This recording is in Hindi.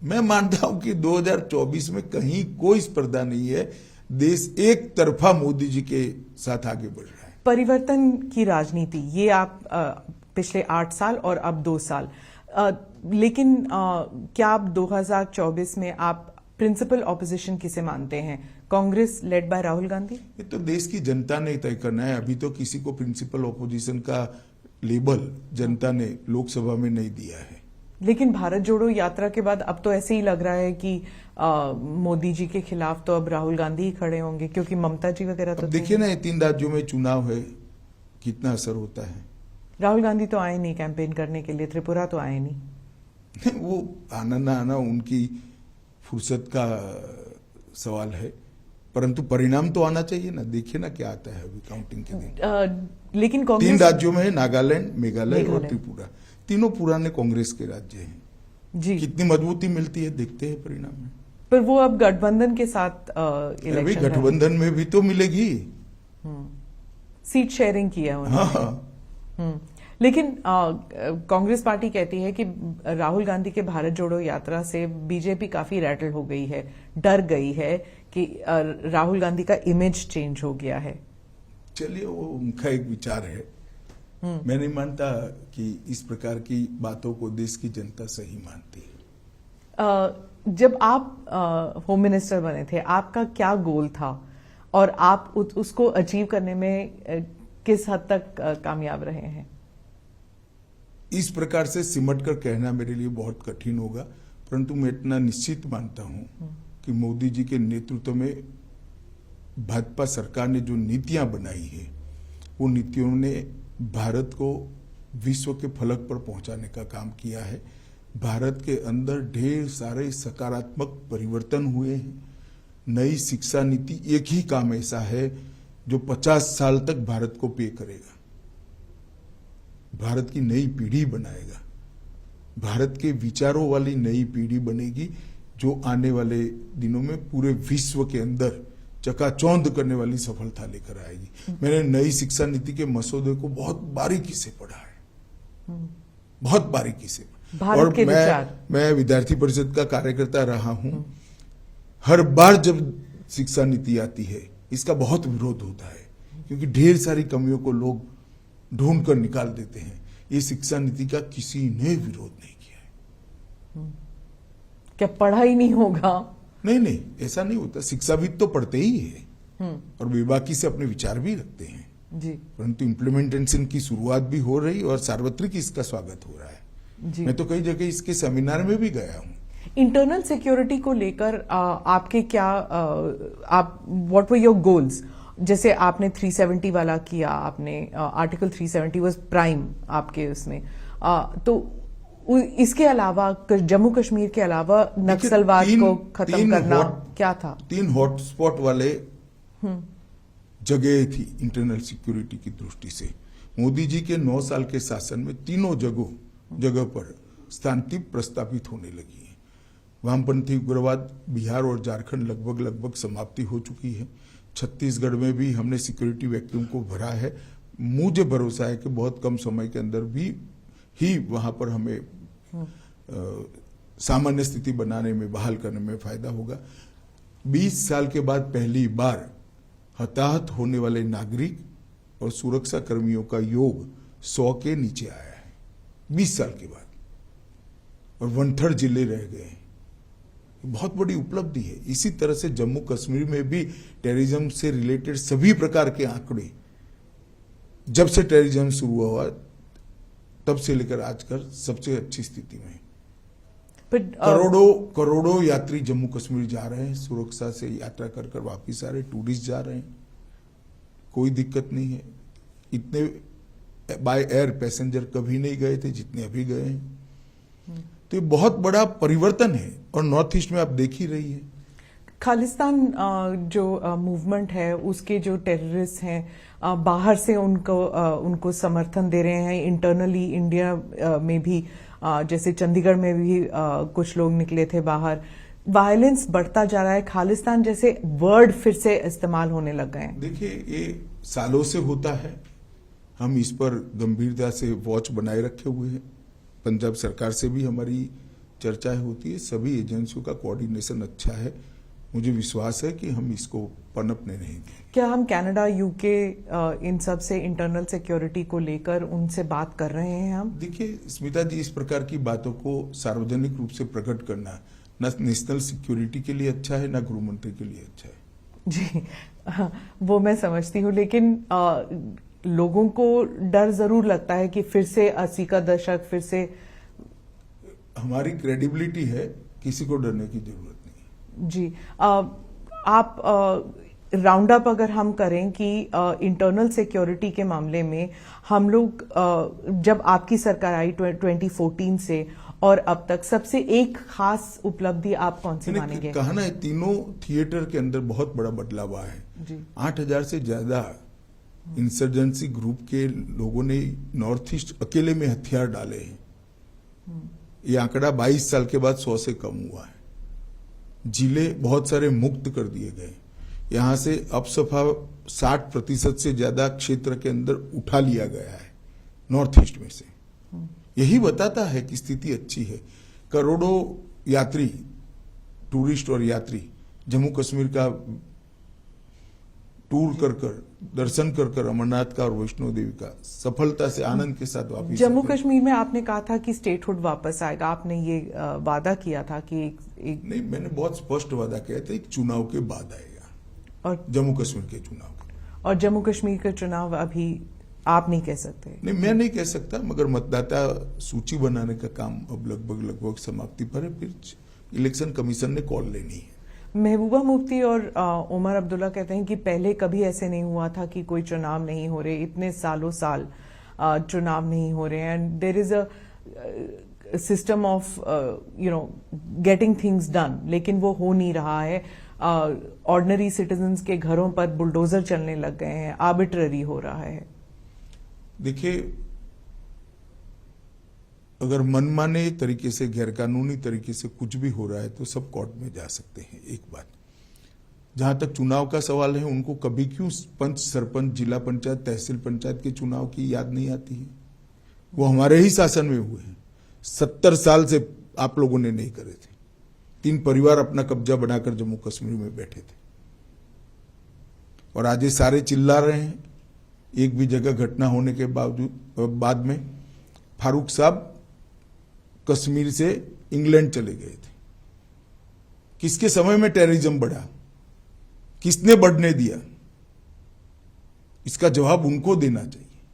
मैं मानता हूं कि 2024 में कहीं कोई स्पर्धा नहीं है। देश एक तरफा मोदी जी के साथ आगे बढ़ रहा है। परिवर्तन की राजनीति, ये आप पिछले 8 साल और अब 2 साल, लेकिन क्या आप 2024 में आप प्रिंसिपल ऑपोजिशन किसे मानते हैं? Congress led by Rahul Gandhi? ये तो देश की जनता ने तय करना है। अभी तो किसी को प्रिंसिपल ऑपोजिशन का लेबल जनता ने लोकसभा में नहीं दिया है। लेकिन भारत जोड़ो यात्रा के बाद अब तो ऐसे ही लग रहा है कि मोदी जी के खिलाफ तो अब राहुल गांधी ही खड़े होंगे, क्योंकि ममता जी वगैरह तो देखिए ना, 3 राज्यों में चुनाव है, कितना असर होता है। राहुल गांधी तो आए नहीं कैंपेन करने के लिए, त्रिपुरा तो आए नहीं। वो आना ना आना उनकी फुर्सत का सवाल है, परंतु परिणाम तो आना चाहिए ना। देखिए ना क्या आता है अभी काउंटिंग के दिन। लेकिन कांग्रेस 3 राज्यों में है, नागालैंड, मेघालय और त्रिपुरा। तीनों पुराने कांग्रेस के राज्य हैं जी। कितनी मजबूती मिलती है देखते हैं परिणाम में। पर वो अब गठबंधन के साथ अभी गठबंधन में भी तो मिलेगी। सीट शेयरिंग किया उन्होंने। हाँ। लेकिन कांग्रेस पार्टी कहती है कि राहुल गांधी के भारत जोड़ो यात्रा से बीजेपी काफी रैटल हो गई है, डर गई है कि राहुल गांधी का इमेज चेंज हो गया है। चलिए, वो उनका एक विचार है। मैं नहीं मानता कि इस प्रकार की बातों को देश की जनता सही मानती है। जब आप होम मिनिस्टर बने थे, आपका क्या गोल था और आप उसको अचीव करने में किस हद तक कामयाब रहे हैं? इस प्रकार से सिमट कर कहना मेरे लिए बहुत कठिन होगा, परंतु मैं इतना निश्चित मानता हूं कि मोदी जी के नेतृत्व में भाजपा सरकार ने जो नीतियां बनाई है, वो नीतियों ने भारत को विश्व के फलक पर पहुंचाने का काम किया है। भारत के अंदर ढेर सारे सकारात्मक परिवर्तन हुए हैं। नई शिक्षा नीति एक ही काम ऐसा है जो 50 साल तक भारत को पे करेगा, भारत की नई पीढ़ी बनाएगा, भारत के विचारों वाली नई पीढ़ी बनेगी, जो आने वाले दिनों में पूरे विश्व के अंदर चकाचौंध करने वाली सफलता लेकर आएगी। मैंने नई शिक्षा नीति के मसौदे को बहुत बारीकी से पढ़ा है, बहुत बारीकी से। और मैं विद्यार्थी परिषद का कार्यकर्ता रहा हूं। हर बार जब शिक्षा नीति आती है, इसका बहुत विरोध होता है, क्योंकि ढेर सारी कमियों को लोग ढूंढ कर निकाल देते हैं। ये शिक्षा नीति का किसी ने विरोध नहीं किया है। क्या पढ़ा ही नहीं होगा? नहीं, ऐसा नहीं होता। शिक्षाविद तो पढ़ते ही है और बेबाकी से अपने विचार भी रखते हैं जी, परंतु इम्प्लीमेंटेशन की शुरुआत भी हो रही और सार्वत्रिक इसका स्वागत हो रहा है जी। मैं तो कई जगह इसके सेमिनार में भी गया हूं। इंटरनल सिक्योरिटी को लेकर आपके क्या आप व्हाट वर योर गोल्स? जैसे आपने 370 वाला किया, आपने आर्टिकल 370 वाज प्राइम आपके उसमें, तो इसके अलावा जम्मू कश्मीर के अलावा नक्सलवाद को खत्म करना क्या था? 3 हॉटस्पॉट वाले जगह थी इंटरनल सिक्योरिटी की दृष्टि से। मोदी जी के 9 साल के शासन में तीनों जगह पर शांति प्रस्तापित होने लगी है। वामपंथी उग्रवाद बिहार और झारखंड लगभग समाप्ति हो चुकी है। छत्तीसगढ़ में भी हमने सिक्योरिटी वैक्यूम को भरा है। मुझे भरोसा है कि बहुत कम समय के अंदर भी ही वहां पर हमें सामान्य स्थिति बनाने में, बहाल करने में फायदा होगा। 20 साल के बाद पहली बार हताहत होने वाले नागरिक और सुरक्षा कर्मियों का योग 100 के नीचे आया है 20 साल के बाद, और 1/3 जिले रह गए। बहुत बड़ी उपलब्धि है। इसी तरह से जम्मू कश्मीर में भी टेररिज्म से रिलेटेड सभी प्रकार के आंकड़े, जब से टेररिज्म शुरू हुआ तब से लेकर आज तक सबसे अच्छी स्थिति में। करोड़ों यात्री जम्मू कश्मीर जा रहे हैं, सुरक्षा से यात्रा कर कर वापिस आ रहे, टूरिस्ट जा रहे हैं, कोई दिक्कत नहीं है। इतने बाय एयर पैसेंजर कभी नहीं गए थे जितने अभी गए हैं। तो ये बहुत बड़ा परिवर्तन है, और नॉर्थ ईस्ट में आप देख ही रही है। खालिस्तान जो मूवमेंट है, उसके जो टेररिस्ट हैं बाहर से उनको समर्थन दे रहे हैं। इंटरनली इंडिया में भी जैसे चंडीगढ़ में भी कुछ लोग निकले थे बाहर। वायलेंस बढ़ता जा रहा है, खालिस्तान जैसे वर्ड फिर से इस्तेमाल होने लग गए हैं। देखिए, ये सालों से होता है, हम इस पर गंभीरता से वॉच बनाए रखे हुए हैं। पंजाब सरकार से भी हमारी चर्चाएं होती है, सभी एजेंसियों का कोऑर्डिनेशन अच्छा है। मुझे विश्वास है कि हम इसको पनपने नहीं देंगे। क्या हम कनाडा, यूके इन सब से इंटरनल सिक्योरिटी को लेकर उनसे बात कर रहे हैं हम? देखिए स्मिता जी, इस प्रकार की बातों को सार्वजनिक रूप से प्रकट करना न नेशनल सिक्योरिटी के लिए अच्छा है, न गृह मंत्री के लिए अच्छा है। जी, वो मैं समझती हूँ, लेकिन लोगों को डर जरूर लगता है कि फिर से 80 का दशक फिर से। हमारी क्रेडिबिलिटी है, किसी को डरने की जरूरत नहीं। जी, आप राउंड अप अगर हम करें कि इंटरनल सिक्योरिटी के मामले में हम लोग जब आपकी सरकार आई 2014 से और अब तक सबसे एक खास उपलब्धि आप कौन सी मानेंगे? कहा ना, तीनों थिएटर के अंदर बहुत बड़ा बदलाव आया है जी। 8000 से ज्यादा इंसर्जेंसी ग्रुप के लोगों ने नॉर्थ ईस्ट अकेले में हथियार डाले हैं। ये आंकड़ा 22 साल के बाद 100 से कम हुआ है। जिले बहुत सारे मुक्त कर दिए गए। यहां से अब सफा 60% से ज्यादा क्षेत्र के अंदर उठा लिया गया है नॉर्थ ईस्ट में से। यही बताता है कि स्थिति अच्छी है। करोड़ों यात्री, टूरिस्ट और यात्री जम्मू कश्मीर का टूर कर दर्शन कर अमरनाथ का और वैष्णो देवी का सफलता से आनंद के साथ वापस। जम्मू कश्मीर में आपने कहा था कि स्टेटहुड वापस आएगा, आपने ये वादा किया था कि एक नहीं, मैंने बहुत स्पष्ट वादा किया था, एक चुनाव के बाद आएगा, और जम्मू कश्मीर के चुनाव के। और जम्मू कश्मीर का चुनाव अभी आप नहीं कह सकते? नहीं, मैं नहीं कह सकता, मगर मतदाता सूची बनाने का काम अब लगभग समाप्ति पर है। फिर इलेक्शन कमीशन ने कॉल लेनी है। महबूबा मुफ्ती और उमर अब्दुल्ला कहते हैं कि पहले कभी ऐसे नहीं हुआ था कि कोई चुनाव नहीं हो रहे, इतने सालों साल चुनाव नहीं हो रहे, and there is a system of getting things done, लेकिन वो हो नहीं रहा है। ऑर्डिनरी सिटीजन्स के घरों पर बुलडोजर चलने लग गए हैं, आर्बिट्ररी हो रहा है। देखिए, अगर मनमाने तरीके से, गैरकानूनी तरीके से कुछ भी हो रहा है तो सब कोर्ट में जा सकते हैं। एक बात, जहां तक चुनाव का सवाल है, उनको कभी क्यों पंच, सरपंच, जिला पंचायत, तहसील पंचायत के चुनाव की याद नहीं आती है? वो हमारे ही शासन में हुए हैं। 70 साल से आप लोगों ने नहीं करे थे। 3 परिवार अपना कब्जा बनाकर जम्मू कश्मीर में बैठे थे, और आज ये सारे चिल्ला रहे हैं। एक भी जगह घटना होने के बाद में फारूक साहब कश्मीर से इंग्लैंड चले गए थे। किसके समय में टेररिज्म बढ़ा? किसने बढ़ने दिया? इसका जवाब उनको देना चाहिए।